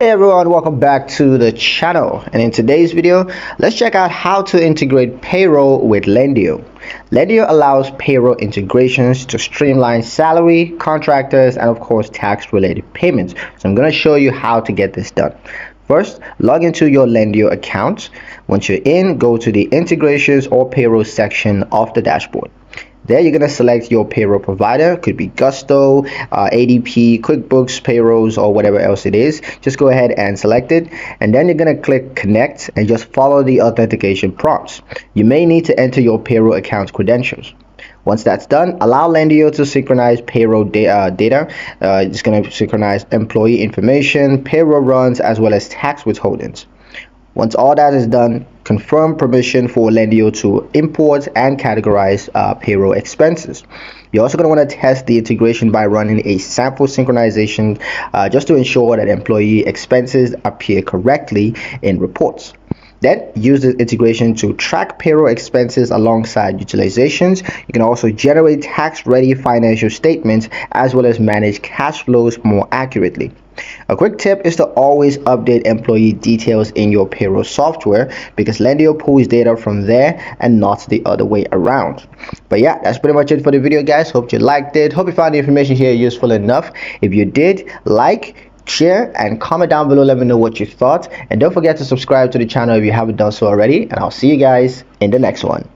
Hey everyone, welcome back to the channel, and in today's video let's check out how to integrate payroll with Lendio. Lendio allows payroll integrations to streamline salary, contractors, and of course tax related payments. So I'm going to show you how to get this done. First, log into your Lendio account. Once you're in, go to the integrations or payroll section of the dashboard. There you're going to select your payroll provider. Could be Gusto, ADP, QuickBooks, Payrolls, or whatever else it is. Just go ahead and select it, and then you're going to click connect and just follow the authentication prompts. You may need to enter your payroll account credentials. Once that's done, allow Lendio to synchronize payroll data. It's going to synchronize employee information, payroll runs, as well as tax withholdings. Once all that is done, confirm permission for Lendio to import and categorize payroll expenses. You're also going to want to test the integration by running a sample synchronization just to ensure that employee expenses appear correctly in reports. Then use the integration to track payroll expenses alongside utilizations. You can also generate tax-ready financial statements as well as manage cash flows more accurately. A quick tip is to always update employee details in your payroll software because Lendio pulls data from there and not the other way around. But yeah, that's pretty much it for the video, guys. Hope you liked it. Hope you found the information here useful enough. If you did, share and comment down below. Let me know what you thought, and don't forget to subscribe to the channel if you haven't done so already, and I'll see you guys in the next one.